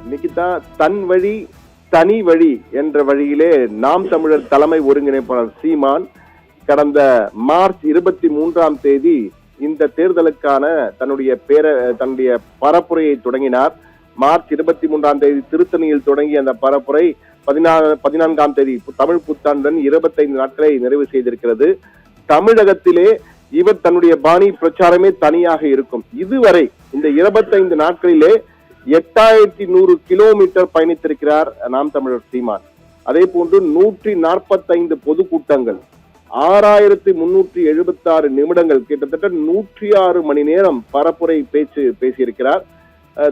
இன்னைக்கு தான் தன் வழி தனி வழி என்ற வழியிலே நாம் தமிழர் தலைமை ஒருங்கிணைப்பாளர் சீமான் கடந்த மார்ச் 23ஆம் தேதி இந்த தேர்தலுக்கான தன்னுடைய பரப்புரையை தொடங்கினார். மார்ச் 23ஆம் தேதி திருத்தணியில் தொடங்கிய அந்த பரப்புரை 14ஆம் தேதி தமிழ் புத்தாண்டுடன் 25 நாட்களை நிறைவு செய்திருக்கிறது. தமிழகத்திலே இவர் தன்னுடைய பாணி பிரச்சாரமே தனியாக இருக்கும். இதுவரை இந்த 25 நாட்களிலே 8100 கிலோமீட்டர் பயணித்திருக்கிறார் நாம் தமிழர் சீமான். அதே போன்று 145 பொதுக்கூட்டங்கள், 6376 நிமிடங்கள், கிட்டத்தட்ட 106 மணி நேரம் பரப்புரை பேசியிருக்கிறார்.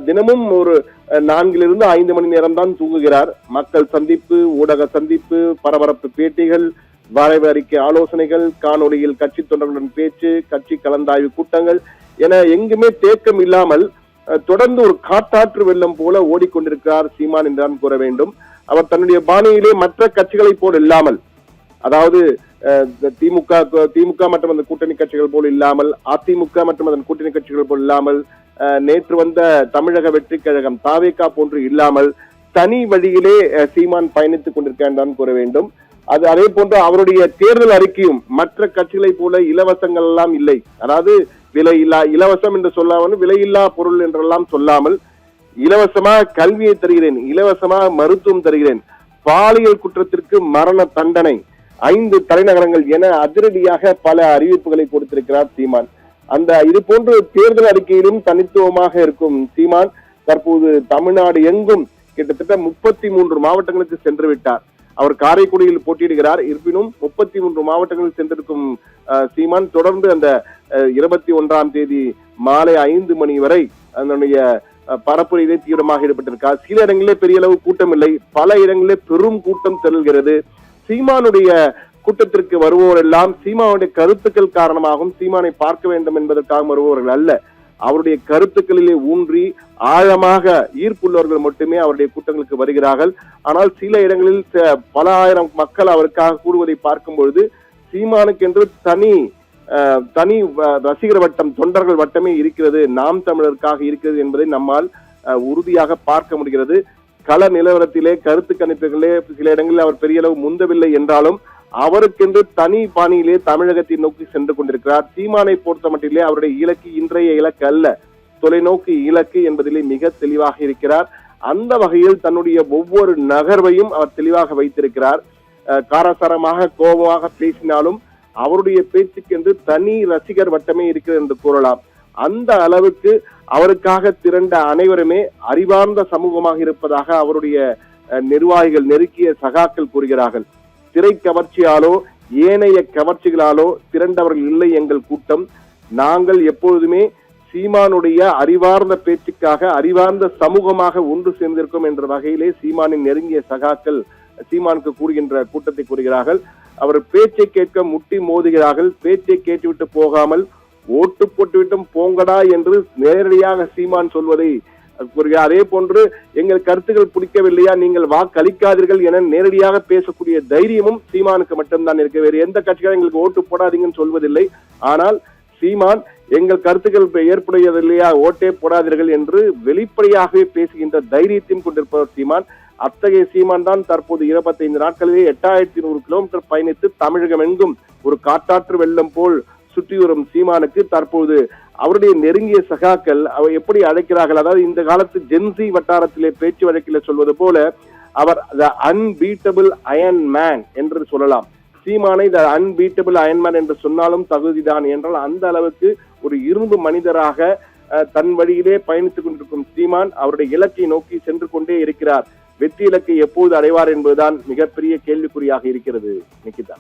தினமும் ஒரு 4 to 5 மணி நேரம் தான் தூங்குகிறார். மக்கள் சந்திப்பு, ஊடக சந்திப்பு, பரபரப்பு பேட்டிகள், வரைவு அறிக்கை ஆலோசனைகள், காணொலியில் கட்சி தொண்டர்களுடன் பேச்சு, கட்சி கலந்தாய்வு கூட்டங்கள் என எங்குமே தேக்கம் இல்லாமல் தொடர்ந்து ஒரு காட்டாற்று வெள்ளம் போல ஓடிக்கொண்டிருக்கிறார் சீமான் என்றுதான் கூற வேண்டும். அவர் தன்னுடைய பாணியிலே மற்ற கட்சிகளை போல் இல்லாமல், அதாவது திமுக மற்றும் அந்த கூட்டணி கட்சிகள் போல் இல்லாமல், அதிமுக மற்றும் அதன் கூட்டணி கட்சிகள் போல் இல்லாமல், நேற்று வந்த தமிழக வெற்றி கழகம் தாவேகா போன்று இல்லாமல் தனி வழியிலே சீமான் பயணித்துக் கொண்டிருக்கிறான் கூற வேண்டும். அதே போன்று அவருடைய தேர்தல் அறிக்கையும் மற்ற கட்சிகளை போல இலவசங்கள் எல்லாம் இல்லை. அதாவது இலவசம் என்று சொல்லாமல் விலையில்லா பொருள் என்றெல்லாம் சொல்லாமல், இலவசமா கல்வியை தருகிறேன், இலவசமா மருத்துவம் தருகிறேன், பாலியல் குற்றத்திற்கு மரண தண்டனை, 5 தலைநகரங்கள் என அதிரடியாக பல அறிவிப்புகளை கொடுத்திருக்கிறார் சீமான். இது போன்று தேர்தல் அறிக்கையிலும் தனித்துவமாக இருக்கும் சீமான் தற்போது தமிழ்நாடு எங்கும் கிட்டத்தட்ட 33 மாவட்டங்களுக்கு சென்று விட்டார். அவர் காரைக்குடியில் போட்டியிடுகிறார். இருப்பினும் 33 மாவட்டங்களில் சென்றிருக்கும் சீமான் தொடர்ந்து அந்த 21ஆம் தேதி மாலை 5 மணி வரை அதனுடைய பரப்புரையிலே தீவிரமாக ஈடுபட்டிருக்கார். சில இடங்களிலே பெரிய அளவு கூட்டம் இல்லை, பல இடங்களிலே பெரும் கூட்டம் திரள்கிறது. சீமானுடைய கூட்டத்திற்கு வருவோர் எல்லாம் சீமானுடைய கருத்துக்கள் காரணமாகவும் சீமானை பார்க்க வேண்டும் என்பதற்காக வருபவர்கள் அல்ல. அவருடைய கருத்துக்களிலே ஊன்றி ஆழமாக ஈர்ப்புள்ளவர்கள் மட்டுமே அவருடைய கூட்டங்களுக்கு வருகிறார்கள். ஆனால் சில இடங்களில் பல ஆயிரம் மக்கள் அவருக்காக கூடுவதை பார்க்கும் பொழுது சீமானுக்கென்று தனி ரசிகர் வட்டம், தொண்டர்கள் வட்டமே இருக்கிறது, நாம் தமிழருக்காக இருக்கிறது என்பதை நம்மால் உறுதியாக பார்க்க முடிகிறது. கள நிலவரத்திலே கருத்து கணிப்புகளே சில இடங்களில் அவர் பெரிய அளவு முந்தவில்லை என்றாலும் அவருக்கென்று தனி பாணியிலே தமிழகத்தை நோக்கி சென்று கொண்டிருக்கிறார். சீமானை பொறுத்த மட்டிலே அவருடைய இலக்கு இன்றைய இலக்கு அல்ல, தொலைநோக்கு இலக்கு என்பதிலே மிக தெளிவாக இருக்கிறார். அந்த வகையில் தன்னுடைய ஒவ்வொரு நகர்வையும் அவர் தெளிவாக வைத்திருக்கிறார். காரசாரமாக கோபமாக பேசினாலும் அவருடைய பேச்சுக்கென்று தனி ரசிகர் வட்டமே இருக்கிறது என்று கூறலாம். அந்த அளவுக்கு அவருக்காக திரண்ட அனைவருமே அறிவார்ந்த சமூகமாக இருப்பதாக அவருடைய நிர்வாகிகள், நெருக்கிய சகாக்கள் கூறுகிறார்கள். திரை கவர்ச்சியாலோ ஏனைய கவர்ச்சிகளாலோ திரண்டவர்கள் இல்லை எங்கள் கூட்டம். நாங்கள் எப்பொழுதுமே சீமானுடைய அறிவார்ந்த பேச்சுக்காக அறிவார்ந்த சமூகமாக ஒன்று சேர்ந்திருக்கும் என்ற வகையிலே சீமானின் நெருங்கிய சகாக்கள் சீமானுக்கு கூறுகின்ற கூட்டத்தை கூறுகிறார்கள். அவர் பேச்சை கேட்க முட்டி மோதுகிறார்கள். பேச்சை கேட்டுவிட்டு போகாமல் ஓட்டு போட்டுவிட்டும் போங்கடா என்று நேரடியாக சீமான் சொல்வதை கூறுகிறார். அதே போன்று எங்கள் கருத்துக்கள் பிடிக்கவில்லையா, நீங்கள் வாக்களிக்காதீர்கள் என நேரடியாக பேசக்கூடிய தைரியமும் சீமானுக்கு மட்டும்தான் இருக்கு. வேறு எந்த கட்சிகளும் எங்களுக்கு ஓட்டு போடாதீங்கன்னு சொல்வதில்லை. ஆனால் சீமான் எங்கள் கருத்துக்கள் ஏற்புடையதில்லையா, ஓட்டே போடாதீர்கள் என்று வெளிப்படையாகவே பேசுகின்ற தைரியத்தையும் கொண்டிருப்பவர் சீமான். அத்தகைய சீமான் தான் தற்போது 25 நாட்களிலே 8100 கிலோமீட்டர் பயணித்து தமிழகம் எங்கும் ஒரு காட்டாற்று வெள்ளம் போல் சுற்றி வரும் சீமானுக்கு தற்போது அவருடைய நெருங்கிய சகாக்கள் அவர் எப்படி அழைக்கிறார்கள், அதாவது இந்த காலத்து ஜென்சி வட்டாரத்திலே பேச்சு வழக்கில் சொல்வது போல அவர் த அன்பீட்டபிள் அயன் மேன் என்று சொல்லலாம். சீமானை த அன்பீட்டபிள் அயன் மேன் என்று சொன்னாலும் தகுதிதான் என்றால் அந்த அளவுக்கு ஒரு இரும்பு மனிதராக தன் வழியிலே பயணித்துக் கொண்டிருக்கும் சீமான் அவருடைய இலக்கை நோக்கி சென்று கொண்டே இருக்கிறார். வெற்றி இலக்கை எப்போது அடைவார் என்பதுதான் மிகப்பெரிய கேள்விக்குறியாக இருக்கிறது. நிக்கிதா.